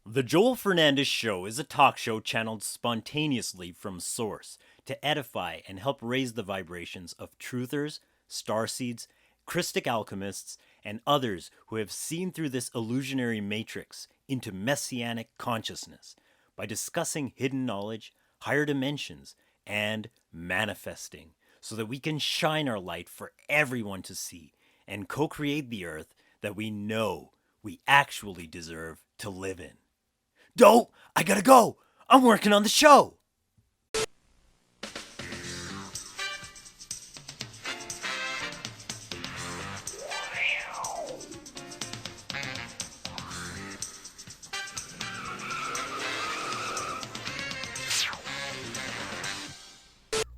The Joel Fernandez Show is a talk show channeled spontaneously from source to edify and help raise the vibrations of truthers, starseeds, Christic alchemists, and others who have seen through this illusionary matrix into messianic consciousness by discussing hidden knowledge, higher dimensions, and manifesting so that we can shine our light for everyone to see and co-create the earth that we know we actually deserve to live in. Don't! I gotta go! I'm working on the show!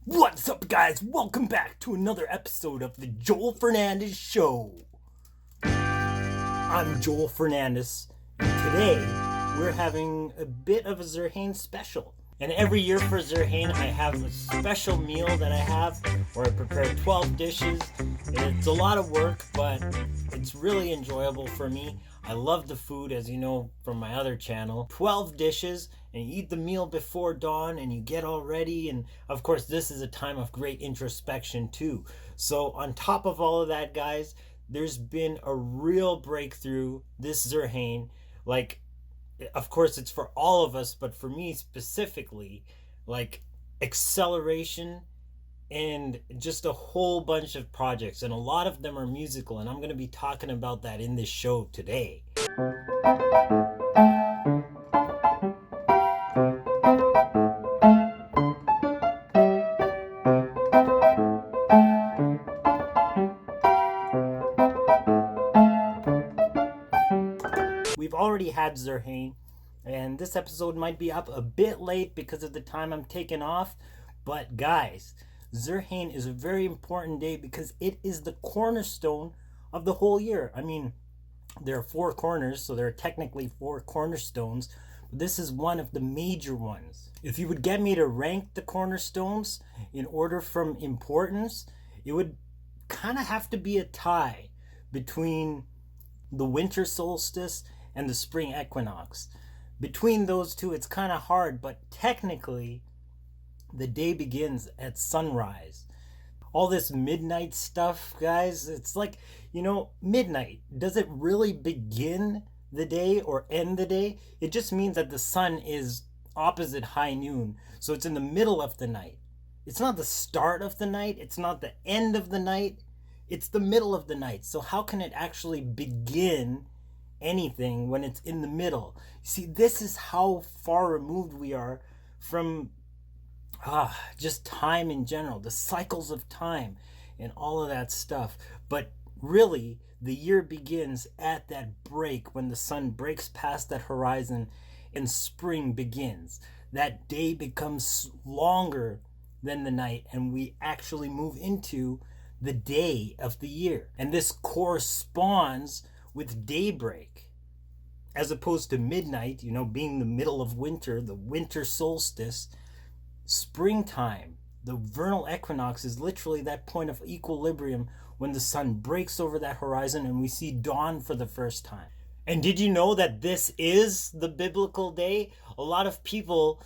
What's up, guys? Welcome back to another episode of the Joel Fernandez Show. I'm Joel Fernandez, and today we're having a bit of a Zerhane special. And every year for Zerhane, I have a special meal that I have where I prepare 12 dishes. It's a lot of work, but it's really enjoyable for me. I love the food, as you know from my other channel. 12 dishes, and you eat the meal before dawn, and you get all ready. And of course, this is a time of great introspection too. So on top of all of that, guys, there's been a real breakthrough this Zerhane. Like, of course, it's for all of us, but for me specifically, like acceleration and just a whole bunch of projects, and a lot of them are musical, and I'm going to be talking about that in this show today. We've already had Zerhane, and this episode might be up a bit late because of the time I'm taking off, but guys, Zerhane is a very important day because it is the cornerstone of the whole year. I mean, there are 4 corners, so there are technically 4 cornerstones, but this is one of the major ones. If you would get me to rank the cornerstones in order from importance, it would kind of have to be a tie between the winter solstice and the spring equinox. Between those two, it's kind of hard, but technically, the day begins at sunrise. All this midnight stuff, guys, it's like, midnight. Does it really begin the day or end the day? It just means that the sun is opposite high noon, so it's in the middle of the night. It's not the start of the night, it's not the end of the night, it's the middle of the night. So how can it actually begin anything when it's in the middle? See, this is how far removed we are from just time in general, the cycles of time and all of that stuff. But really, the year begins at that break when the sun breaks past that horizon and spring begins. That day becomes longer than the night, and we actually move into the day of the year. And this corresponds with daybreak, as opposed to midnight, being the middle of winter, the winter solstice. Springtime, the vernal equinox, is literally that point of equilibrium when the sun breaks over that horizon and we see dawn for the first time. And did you know that this is the biblical day? A lot of people,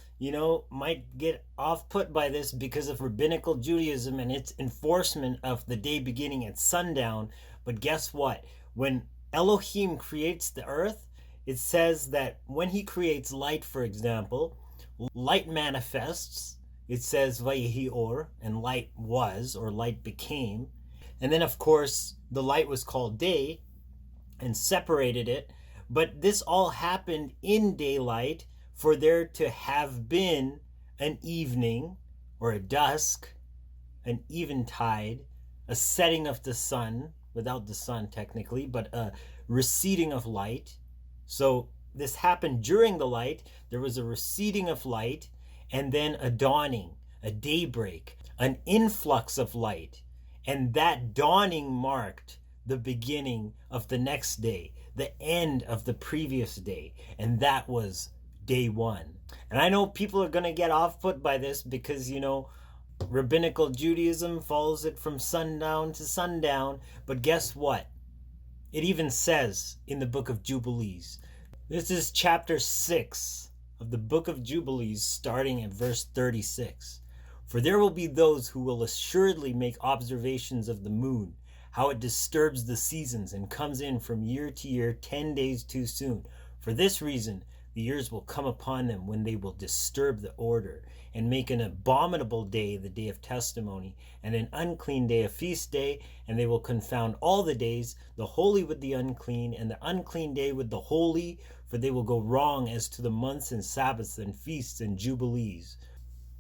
might get off-put by this because of rabbinical Judaism and its enforcement of the day beginning at sundown. But guess what? When Elohim creates the earth, it says that when he creates light, for example, light manifests. It says Vayehi Or, and light was, or light became. And then, of course, the light was called day and separated it. But this all happened in daylight for there to have been an evening, or a dusk, an eventide, a setting of the sun, without the sun technically, but a receding of light. So this happened during the light. There was a receding of light, and then a dawning, a daybreak, an influx of light. And that dawning marked the beginning of the next day, the end of the previous day. And that was day 1. And I know people are going to get off put by this because, rabbinical Judaism follows it from sundown to sundown. But guess what? It even says in the book of Jubilees, This is chapter 6 of the book of Jubilees, starting at verse 36. For there will be those who will assuredly make observations of the moon, how it disturbs the seasons and comes in from year to year 10 days too soon. For this reason, the years will come upon them when they will disturb the order, and make an abominable day the day of testimony, and an unclean day a feast day, and they will confound all the days, the holy with the unclean, and the unclean day with the holy, for they will go wrong as to the months and Sabbaths and feasts and jubilees.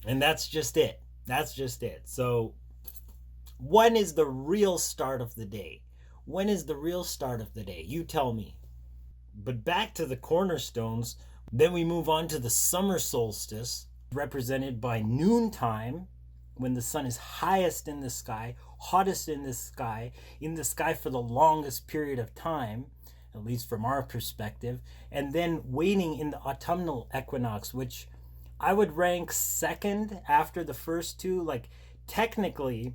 And that's just it. That's just it. So when is the real start of the day? When is the real start of the day? You tell me. But back to the cornerstones, then we move on to the summer solstice, represented by noontime, when the sun is highest in the sky, hottest in the sky for the longest period of time, at least from our perspective, and then waning in the autumnal equinox, which I would rank second after the first two. Like, technically,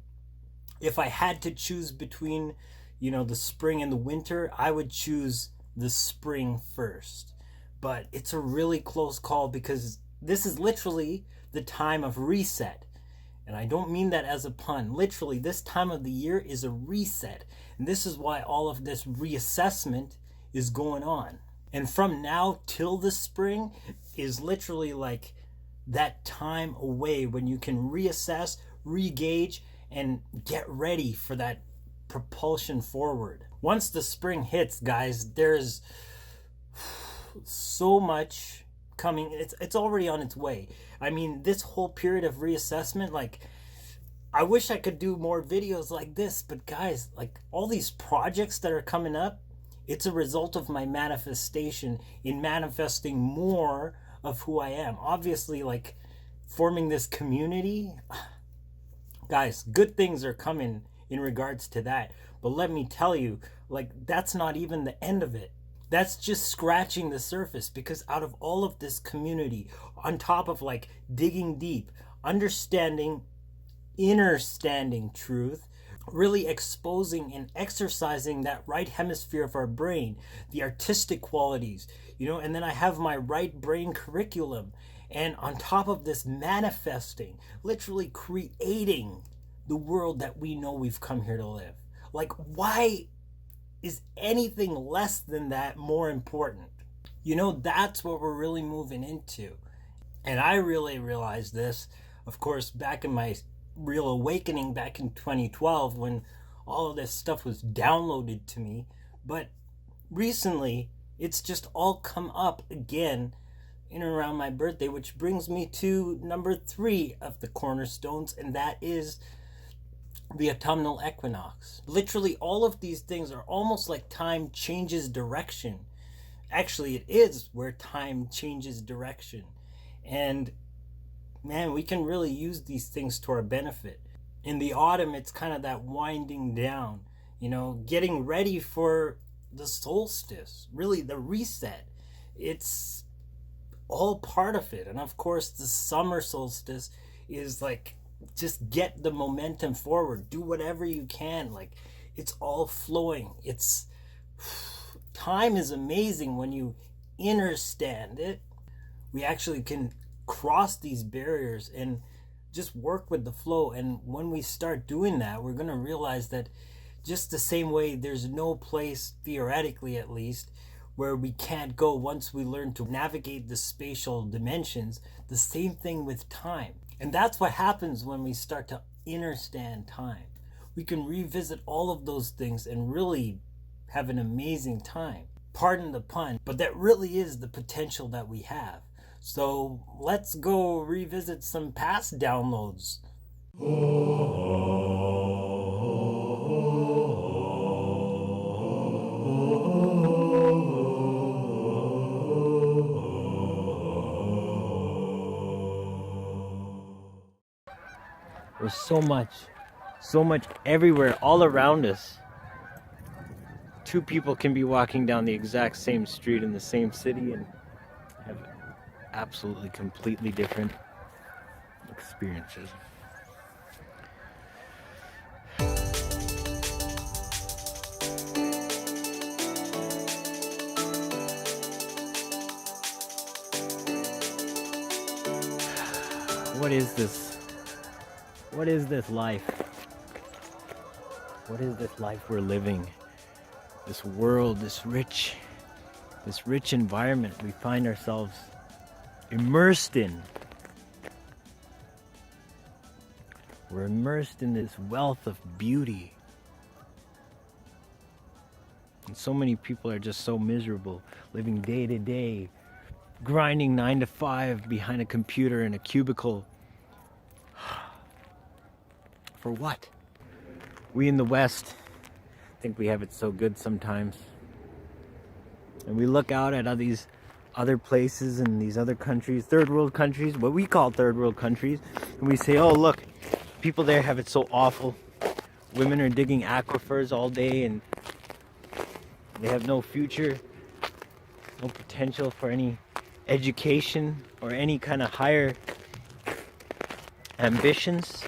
if I had to choose between, the spring and the winter, I would choose the spring first. But it's a really close call, because this is literally the time of reset. And I don't mean that as a pun. Literally, this time of the year is a reset. And this is why all of this reassessment is going on. And from now till the spring is literally like that time away when you can reassess, re-gauge, and get ready for that propulsion forward. Once the spring hits, guys, there's so much coming. It's already on its way. I mean, this whole period of reassessment, like, I wish I could do more videos like this, but guys, like, all these projects that are coming up, it's a result of my manifestation in manifesting more of who I am. Obviously, like, forming this community, guys, good things are coming in regards to that. But let me tell you, like, that's not even the end of it. That's just scratching the surface, because out of all of this community, on top of like digging deep, understanding, understanding truth, really exposing and exercising that right hemisphere of our brain, the artistic qualities, and then I have my right brain curriculum. And on top of this, manifesting, literally creating the world that we know we've come here to live. Like, why is anything less than that more important? That's what we're really moving into. And I really realized this, of course, back in my real awakening back in 2012, when all of this stuff was downloaded to me. But recently, it's just all come up again in and around my birthday, which brings me to number 3 of the cornerstones, and that is the autumnal equinox. Literally, all of these things are almost like time changes direction. Actually, it is where time changes direction. And man, we can really use these things to our benefit. In the autumn, it's kind of that winding down, getting ready for the solstice, really the reset. It's all part of it. And of course, the summer solstice is like, just get the momentum forward, do whatever you can. Like, it's all flowing. Time is amazing when you understand it. We actually can cross these barriers and just work with the flow. And when we start doing that, we're going to realize that just the same way there's no place, theoretically at least, where we can't go once we learn to navigate the spatial dimensions, the same thing with time. And that's what happens when we start to understand time. We can revisit all of those things and really have an amazing time. Pardon the pun, but that really is the potential that we have. So let's go revisit some past downloads. There's so much everywhere, all around us. 2 people can be walking down the exact same street in the same city and have absolutely completely different experiences. What is this? What is this life? What is this life we're living? This world, this rich environment we find ourselves immersed in. We're immersed in this wealth of beauty. And so many people are just so miserable, living day to day, grinding 9 to 5 behind a computer in a cubicle. For what? We in the West think we have it so good sometimes. And we look out at all these other places and these other countries, third world countries, what we call third world countries, and we say, oh look, people there have it so awful. Women are digging aquifers all day and they have no future, no potential for any education or any kind of higher ambitions.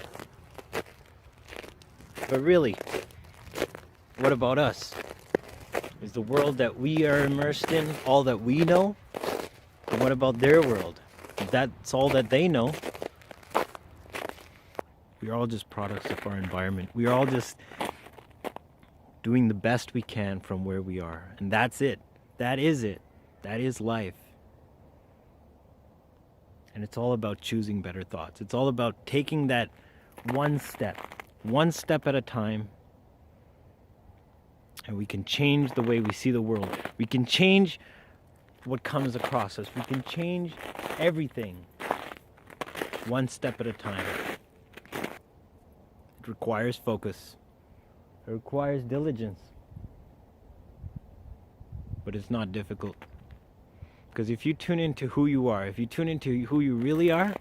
But really, what about us? Is the world that we are immersed in all that we know? And what about their world? If that's all that they know, we are all just products of our environment. We are all just doing the best we can from where we are. And that's it. That is it. That is life. And it's all about choosing better thoughts. It's all about taking that one step at a time. And we can change the way we see the world. We can change what comes across us. We can change everything one step at a time. It requires focus. It requires diligence. But it's not difficult. Because if you tune into who you are, if you tune into who you really are,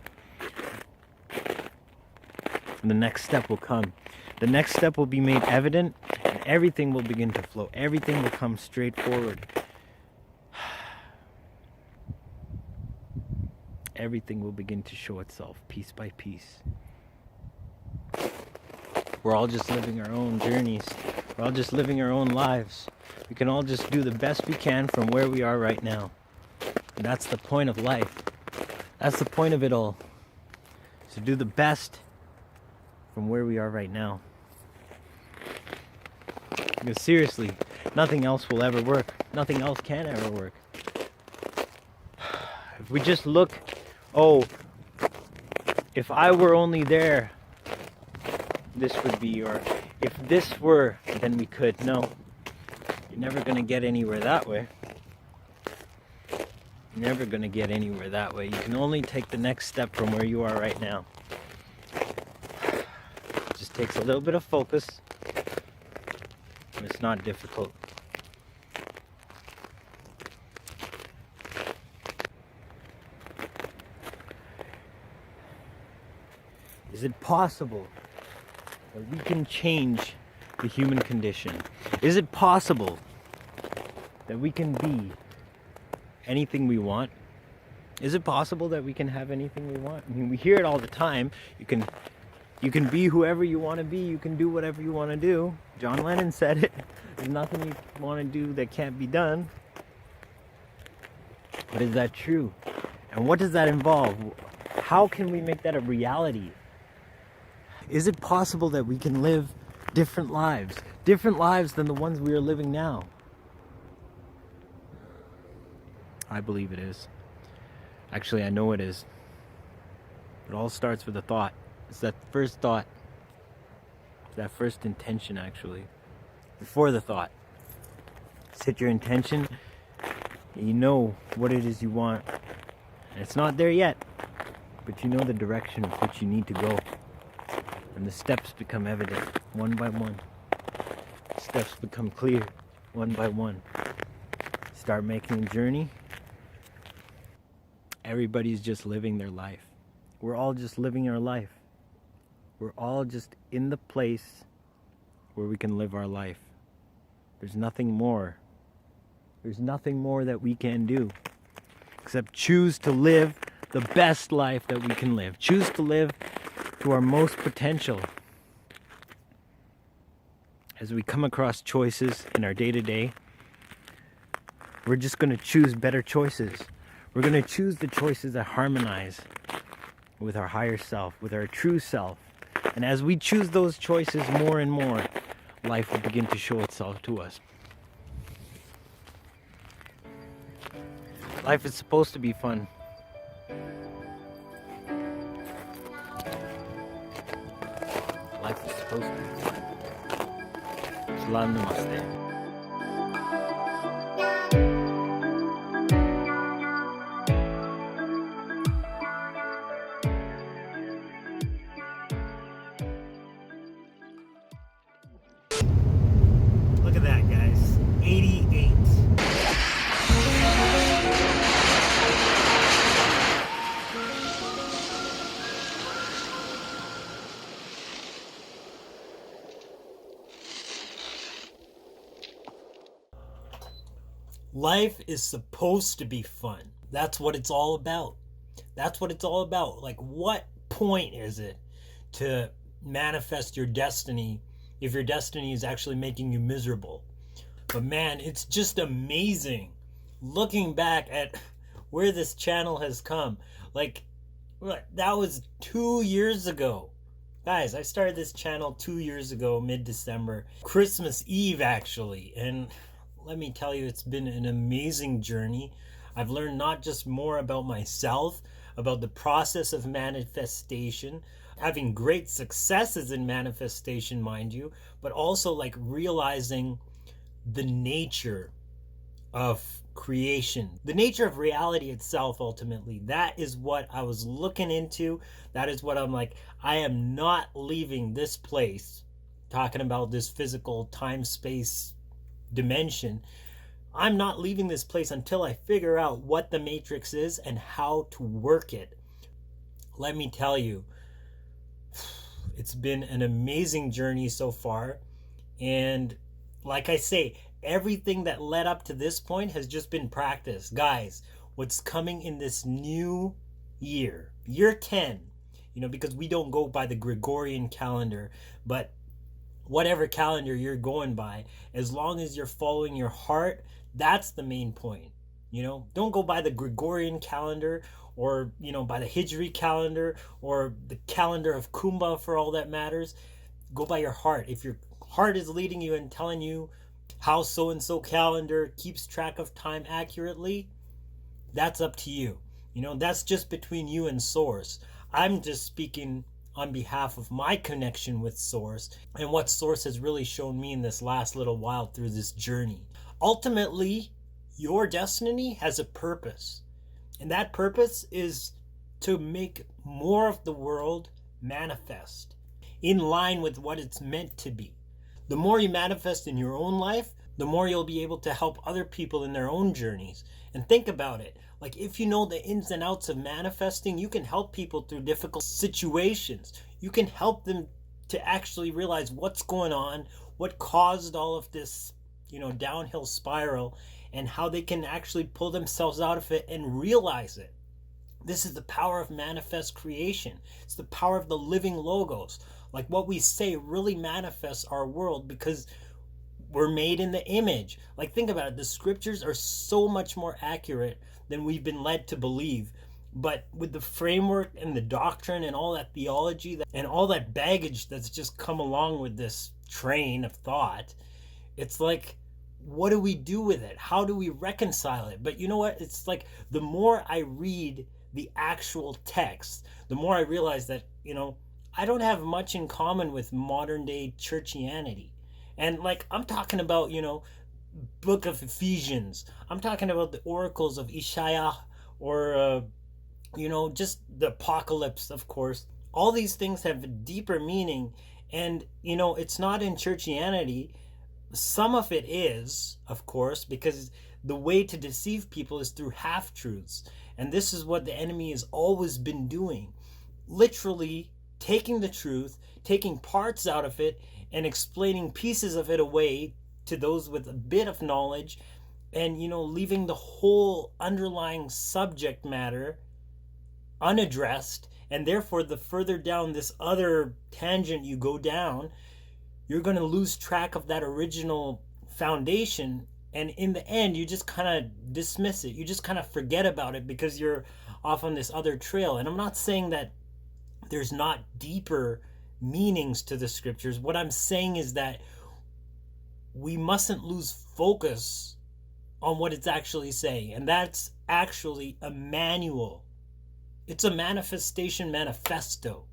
the next step will come. The next step will be made evident, and everything will begin to flow. Everything will come straight forward. Everything will begin to show itself piece by piece. We're all just living our own journeys. We're all just living our own lives. We can all just do the best we can from where we are right now. And that's the point of life. That's the point of it all. To do the best from where we are right now. Because seriously, nothing else will ever work. Nothing else can ever work. If we just look, if I were only there, this would be, or if this were, then we could. No, you're never going to get anywhere that way. You're never going to get anywhere that way. You can only take the next step from where you are right now. It just takes a little bit of focus. And it's not difficult. Is it possible that we can change the human condition? Is it possible that we can be anything we want? Is it possible that we can have anything we want? I mean, we hear it all the time. You can be whoever you want to be. You can do whatever you want to do. John Lennon said it. There's nothing you want to do that can't be done. But is that true? And what does that involve? How can we make that a reality? Is it possible that we can live different lives than the ones we are living now? I believe it is. Actually, I know it is. It all starts with a thought. It's that first thought. It's that first intention, actually. Before the thought. Set your intention. You know what it is you want. And it's not there yet. But you know the direction in which you need to go. And the steps become evident, one by one. Steps become clear, one by one. Start making a journey. Everybody's just living their life. We're all just living our life. We're all just in the place where we can live our life. There's nothing more. There's nothing more that we can do except choose to live the best life that we can live. Choose to live to our most potential. As we come across choices in our day-to-day, we're just going to choose better choices. We're going to choose the choices that harmonize with our higher self, with our true self. And as we choose those choices more and more, life will begin to show itself to us. Life is supposed to be fun. Life is supposed to be fun. Salaam, namaste. Look at that, guys. 88. Life is supposed to be fun. That's what it's all about. That's what it's all about. Like, what point is it to manifest your destiny if your destiny is actually making you miserable? But man, it's just amazing looking back at where this channel has come. Like, that was 2 years ago. Guys, I started this channel 2 years ago, mid-December. Christmas Eve, actually. And let me tell you, it's been an amazing journey. I've learned not just more about myself, about the process of manifestation, having great successes in manifestation, mind you, but also like realizing the nature of creation, the nature of reality itself. Ultimately, that is what I was looking into. That is what I'm like, I am not leaving this place, talking about this physical time-space dimension. I'm not leaving this place until I figure out what the matrix is and how to work it. Let me tell you, it's been an amazing journey so far. And like I say, everything that led up to this point has just been practice. Guys, what's coming in this new year, year 10, because we don't go by the Gregorian calendar, but whatever calendar you're going by, as long as you're following your heart, that's the main point. Don't go by the Gregorian calendar or, by the Hijri calendar or the calendar of Kumbha, for all that matters. Go by your heart. If your heart is leading you and telling you how so-and-so calendar keeps track of time accurately, that's up to you. That's just between you and Source. I'm just speaking on behalf of my connection with Source and what Source has really shown me in this last little while through this journey. Ultimately, your destiny has a purpose. And that purpose is to make more of the world manifest in line with what it's meant to be. The more you manifest in your own life, the more you'll be able to help other people in their own journeys. And think about it. Like, if you know the ins and outs of manifesting, you can help people through difficult situations. You can help them to actually realize what's going on, what caused all of this, downhill spiral, and how they can actually pull themselves out of it and realize it. This is the power of manifest creation. It's the power of the living logos. Like, what we say really manifests our world because we're made in the image. Like, think about it. The scriptures are so much more accurate than we've been led to believe. But with the framework and the doctrine and all that theology and all that baggage that's just come along with this train of thought, it's like, what do we do with it? How do we reconcile it? But you know what? It's like, the more I read the actual text, the more I realize that, I don't have much in common with modern day churchianity. And like, I'm talking about, book of Ephesians. I'm talking about the oracles of Isaiah, or, just the apocalypse, of course. All these things have a deeper meaning. And, it's not in churchianity. Some of it is, of course, because the way to deceive people is through half-truths. And this is what the enemy has always been doing. Literally taking the truth, taking parts out of it, and explaining pieces of it away to those with a bit of knowledge, and, leaving the whole underlying subject matter unaddressed. And therefore, the further down this other tangent you go down, you're going to lose track of that original foundation. And in the end, you just kind of dismiss it. You just kind of forget about it because you're off on this other trail. And I'm not saying that there's not deeper meanings to the scriptures. What I'm saying is that we mustn't lose focus on what it's actually saying. And that's actually a manual. It's a manifestation manifesto,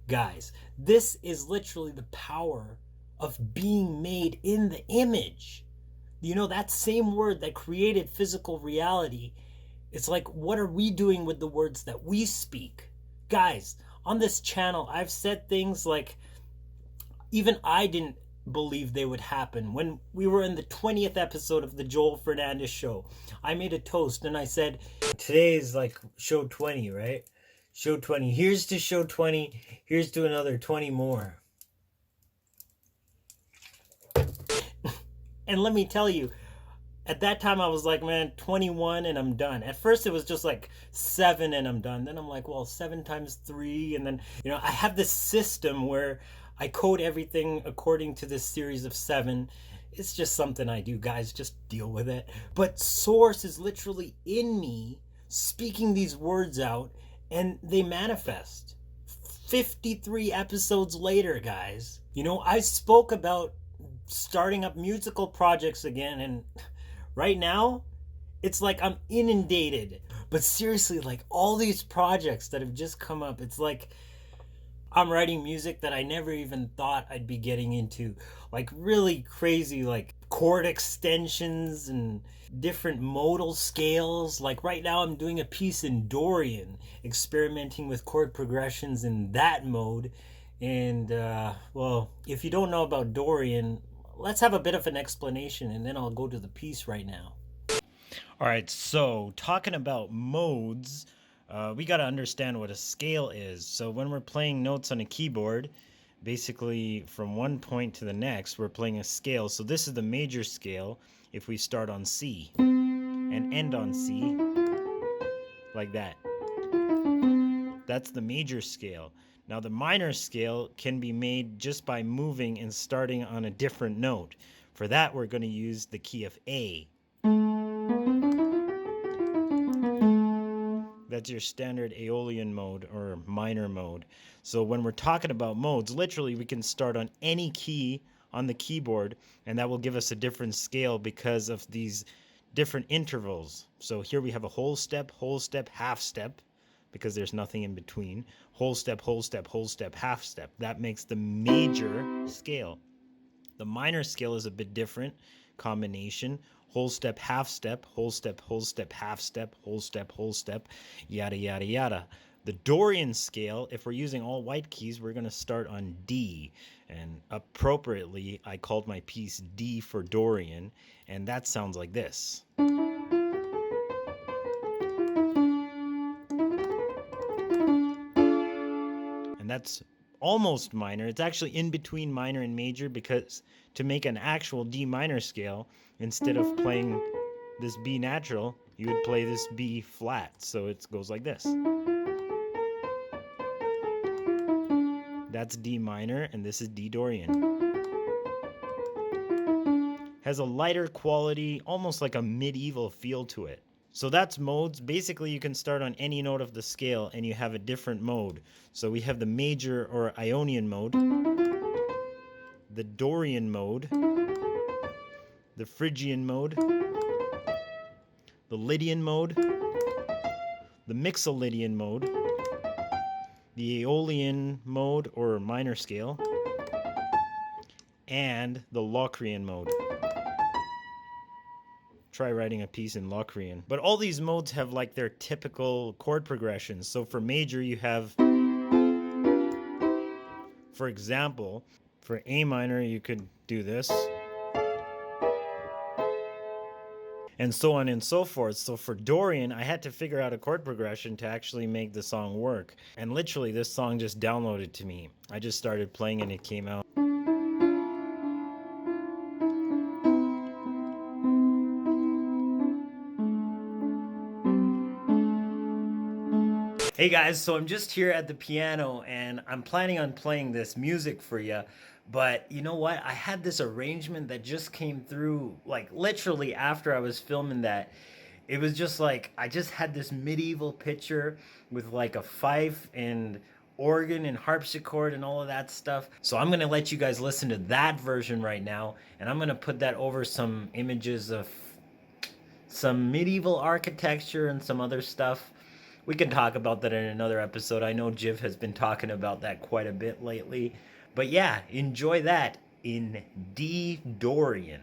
guys. This is literally the power of being made in the image. You know, that same word that created physical reality, it's like, what are we doing with the words that we speak? Guys, on this channel, I've said things like, even I didn't believe they would happen. When we were in the 20th episode of the Joel Fernandez show, I made a toast and I said, today is like show 20, right? Show 20. Here's to show 20. Here's to another 20 more. And let me tell you, at that time I was like, man, 21 and I'm done. At first it was just like 7 and I'm done. Then I'm like, well, 7 times 3. And then, you know, I have this system where I code everything according to this series of 7. It's just something I do, guys. Just deal with it. But Source is literally in me speaking these words out and they manifest. 53 episodes later, guys. You know, I spoke about starting up musical projects again, and right now it's like I'm inundated. But seriously, like all these projects that have just come up, it's like I'm writing music that I never even thought I'd be getting into, like really crazy like chord extensions and different modal scales. Like right now I'm doing a piece in Dorian, experimenting with chord progressions in that mode. And well, if you don't know about Dorian, let's have a bit of an explanation and then I'll go to the piece right now. All right, so talking about modes, we got to understand what a scale is. So when we're playing notes on a keyboard, basically from one point to the next, we're playing a scale. So this is the major scale if we start on C and end on C, like that. That's the major scale. Now the minor scale can be made just by moving and starting on a different note. For that, we're going to use the key of A. That's your standard Aeolian mode or minor mode. So when we're talking about modes, literally we can start on any key on the keyboard and that will give us a different scale because of these different intervals. So here we have a whole step, half step, because there's nothing in between. Whole step, half step. That makes the major scale. The minor scale is a bit different combination. Whole step, half step, whole step, half step, whole step, yada, yada, yada. The Dorian scale, if we're using all white keys, we're going to start on D. And appropriately, I called my piece D for Dorian. And that sounds like this. And that's almost minor. It's actually in between minor and major, because to make an actual D minor scale, instead of playing this B natural, you would play this B flat. So it goes like this. That's D minor, and this is D Dorian. Has a lighter quality, almost like a medieval feel to it. So that's modes. Basically, you can start on any note of the scale and you have a different mode. So we have the major or Ionian mode, the Dorian mode, the Phrygian mode, the Lydian mode, the Mixolydian mode, the Aeolian mode or minor scale, and the Locrian mode. Try writing a piece in Locrian. But all these modes have like their typical chord progressions. So for major, you have, for example, for A minor, you could do this. And so on and so forth. So for Dorian, I had to figure out a chord progression to actually make the song work. And literally, this song just downloaded to me. I just started playing and it came out. Hey guys, so I'm just here at the piano and I'm planning on playing this music for you. But you know what? I had this arrangement that just came through like literally after I was filming that. It was just like I just had this medieval picture with like a fife and organ and harpsichord and all of that stuff. So I'm gonna let you guys listen to that version right now, and I'm gonna put that over some images of some medieval architecture and some other stuff. We can talk about that in another episode. I know Jiv has been talking about that quite a bit lately. But yeah, enjoy that in D Dorian.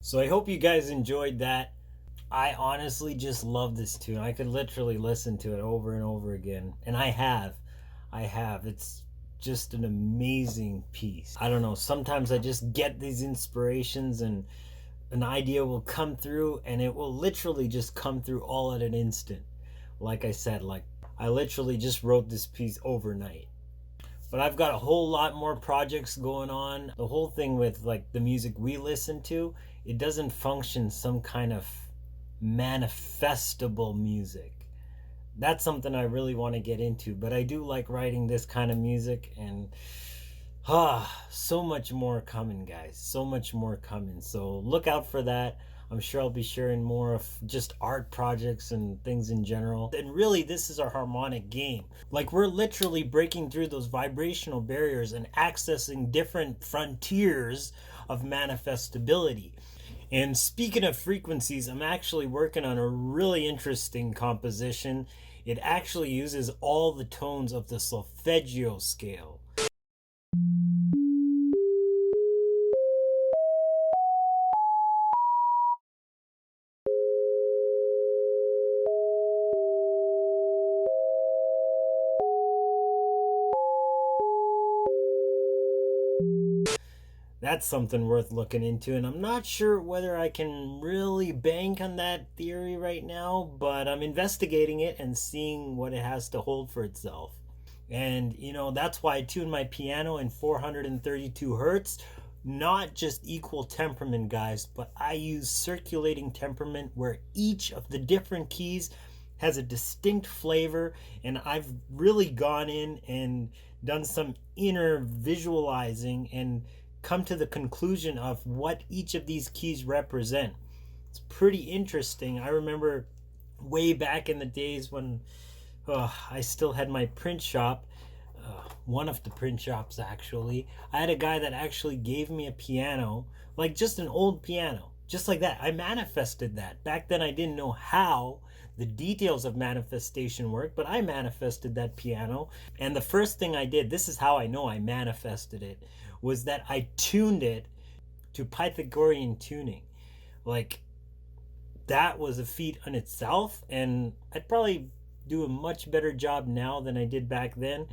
So I hope you guys enjoyed that. I honestly just love this tune. I could literally listen to it over and over again. And I have. It's just an amazing piece. I don't know. Sometimes I just get these inspirations and an idea will come through and it will literally just come through all at an instant. Like I said, like I literally just wrote this piece overnight. But I've got a whole lot more projects going on. The whole thing with like the music we listen to, it doesn't function some kind of manifestable music. That's something I really want to get into, but I do like writing this kind of music, and So much more coming, guys. So much more coming. So look out for that. I'm sure I'll be sharing more of just art projects and things in general. And really, this is our harmonic game. Like, we're literally breaking through those vibrational barriers and accessing different frontiers of manifestability. And speaking of frequencies, I'm actually working on a really interesting composition. It actually uses all the tones of the solfeggio scale. That's something worth looking into, and I'm not sure whether I can really bank on that theory right now, but I'm investigating it and seeing what it has to hold for itself. And that's why I tune my piano in 432 hertz. Not just equal temperament, guys, but I use circulating temperament where each of the different keys has a distinct flavor, and I've really gone in and done some inner visualizing and come to the conclusion of what each of these keys represent. It's pretty interesting. I remember way back in the days when I still had my print shop, one of the print shops actually. I had a guy that actually gave me a piano, like just an old piano, just like that. I manifested that. Back then I didn't know how the details of manifestation work, but I manifested that piano. And the first thing I did, this is how I know I manifested it, was that I tuned it to Pythagorean tuning. Like, that was a feat in itself, and I'd probably do a much better job now than I did back then.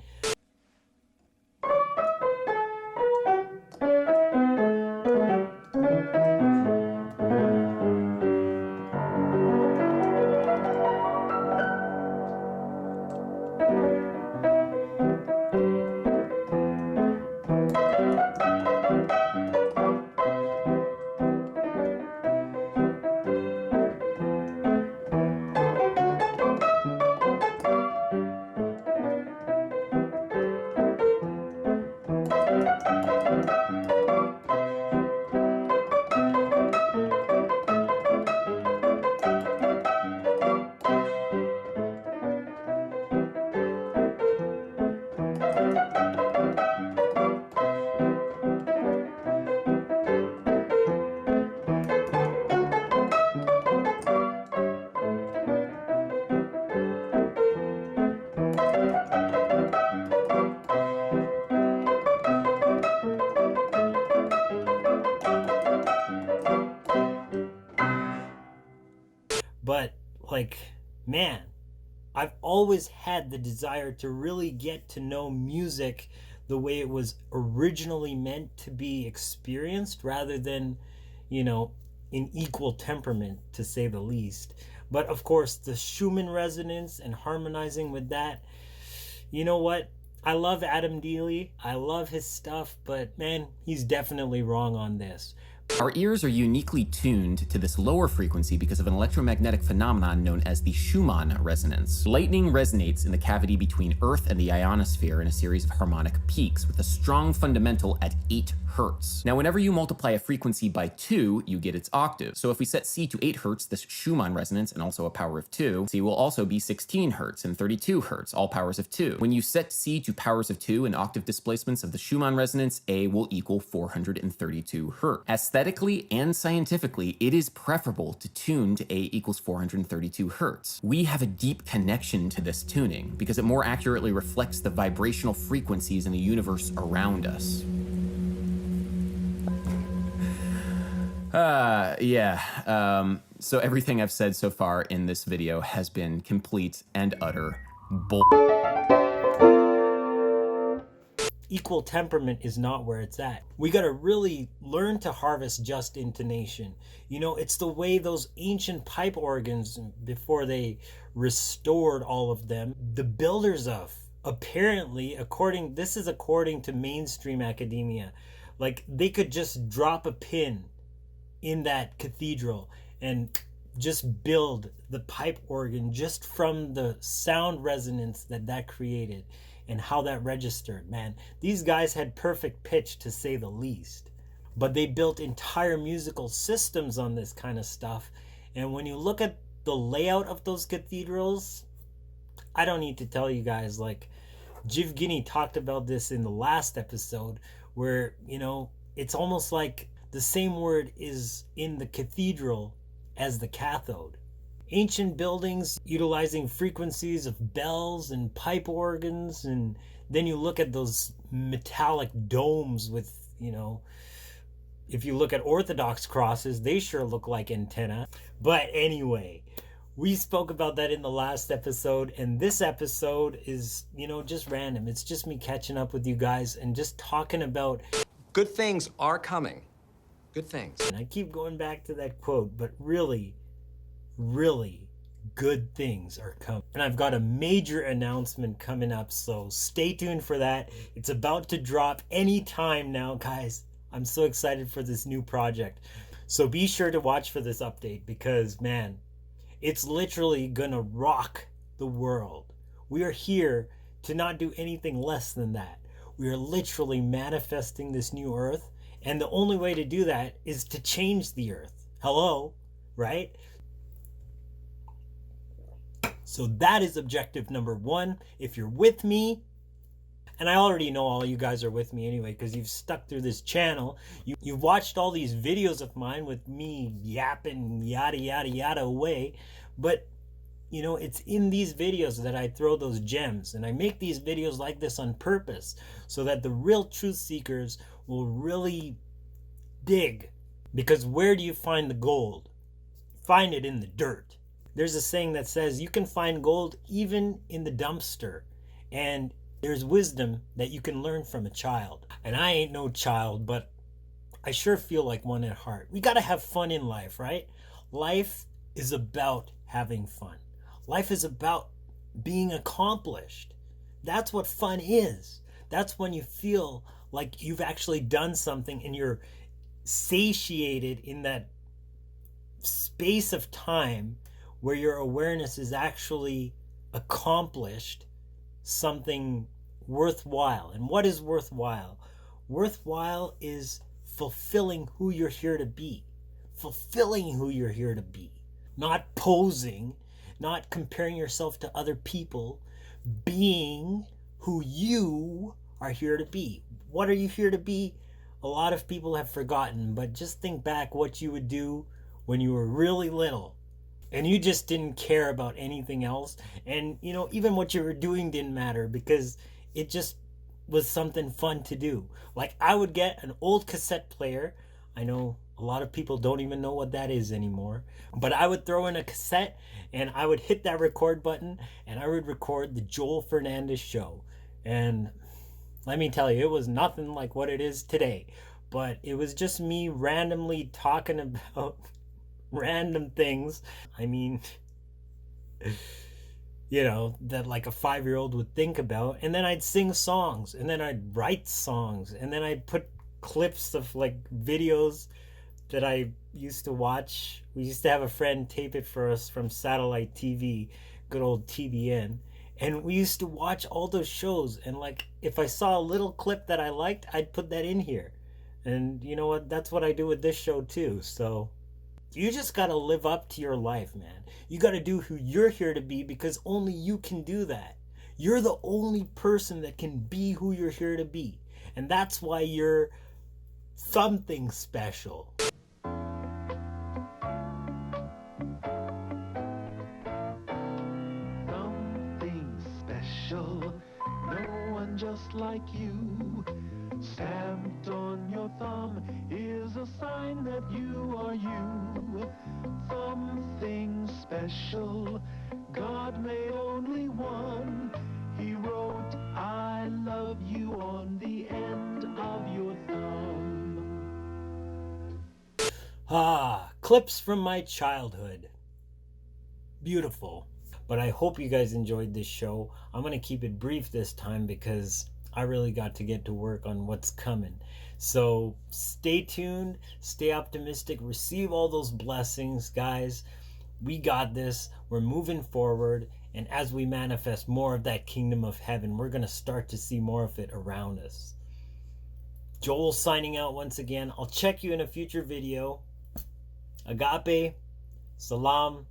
But, like, man, I've always had the desire to really get to know music the way it was originally meant to be experienced, rather than, in equal temperament, to say the least. But of course, the Schumann resonance and harmonizing with that, you know what? I love Adam Dealey. I love his stuff, but man, he's definitely wrong on this. Our ears are uniquely tuned to this lower frequency because of an electromagnetic phenomenon known as the Schumann resonance. Lightning resonates in the cavity between Earth and the ionosphere in a series of harmonic peaks with a strong fundamental at 8 hertz. Now, whenever you multiply a frequency by 2, you get its octave. So if we set C to 8 hertz, this Schumann resonance, and also a power of 2, C will also be 16 hertz and 32 hertz, all powers of 2. When you set C to powers of 2 and octave displacements of the Schumann resonance, A will equal 432 hertz. Aesthetically and scientifically, it is preferable to tune to A equals 432 hertz. We have a deep connection to this tuning because it more accurately reflects the vibrational frequencies in the universe around us. So everything I've said so far in this video has been complete and utter bull. Equal temperament is not where it's at. We gotta really learn to harvest just intonation. It's the way those ancient pipe organs, before they restored all of them, the builders of, apparently, according to mainstream academia, like, they could just drop a pin in that cathedral and just build the pipe organ just from the sound resonance that created. and how that registered. Man, these guys had perfect pitch, to say the least. But they built entire musical systems on this kind of stuff. And when you look at the layout of those cathedrals, I don't need to tell you guys, like, Jivgini talked about this in the last episode, where, you know, it's almost like the same word is in the cathedral as the cathode. Ancient buildings utilizing frequencies of bells and pipe organs, and then you look at those metallic domes with, you know, if you look at Orthodox crosses, they sure look like antenna. But anyway, we spoke about that in the last episode, and this episode is, you know, just random. It's just me catching up with you guys and just talking about good things are coming. Good things. And I keep going back to that quote, but really, really good things are coming. And I've got a major announcement coming up, so stay tuned for that. It's about to drop any time now, guys. I'm so excited for this new project. So be sure to watch for this update because, man, it's literally gonna rock the world. We are here to not do anything less than that. We are literally manifesting this new earth, and the only way to do that is to change the earth. Hello, right? So that is objective number 1. If you're with me, and I already know all you guys are with me anyway because you've stuck through this channel. You've watched all these videos of mine with me yapping yada yada yada away. But, you know, it's in these videos that I throw those gems. And I make these videos like this on purpose so that the real truth seekers will really dig. Because where do you find the gold? Find it in the dirt. There's a saying that says you can find gold even in the dumpster. And there's wisdom that you can learn from a child. And I ain't no child, but I sure feel like one at heart. We gotta have fun in life, right? Life is about having fun. Life is about being accomplished. That's what fun is. That's when you feel like you've actually done something and you're satiated in that space of time where your awareness is actually accomplished something worthwhile. And what is worthwhile? Worthwhile is fulfilling who you're here to be. Fulfilling who you're here to be. Not posing, not comparing yourself to other people, being who you are here to be. What are you here to be? A lot of people have forgotten, but just think back what you would do when you were really little and you just didn't care about anything else. And, you know, even what you were doing didn't matter because it just was something fun to do. Like, I would get an old cassette player. I know a lot of people don't even know what that is anymore. But I would throw in a cassette and I would hit that record button and I would record the Joel Fernandez show. And let me tell you, it was nothing like what it is today. But it was just me randomly talking about random things. I mean, you know, that like a 5-year-old would think about. And then I'd sing songs, and then I'd write songs, and then I'd put clips of like videos that I used to watch. We used to have a friend tape it for us from satellite TV, good old TBN. And we used to watch all those shows, and like if I saw a little clip that I liked, I'd put that in here. And you know what? That's what I do with this show too. So you just got to live up to your life, man. You got to do who you're here to be because only you can do that. You're the only person that can be who you're here to be. And that's why you're something special. Something special, no one just like you. Stamped on your thumb is a sign that you are you. Something special, God made only one. He wrote, I love you on the end of your thumb. Clips from my childhood. Beautiful. But I hope you guys enjoyed this show. I'm going to keep it brief this time because I really got to get to work on what's coming. So stay tuned, stay optimistic, receive all those blessings, guys. We got this. We're moving forward. And as we manifest more of that kingdom of heaven, we're going to start to see more of it around us. Joel signing out once again. I'll check you in a future video. Agape, salaam,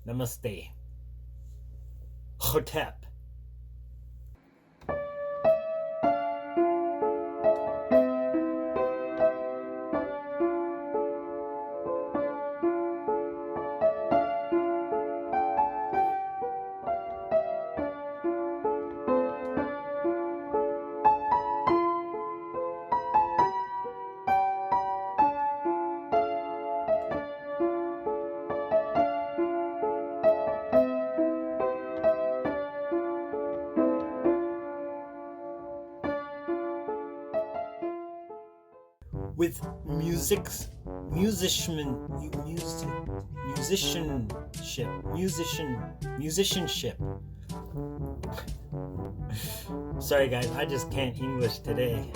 namaste. Hotep. With musicianship. Sorry guys, I just can't English today.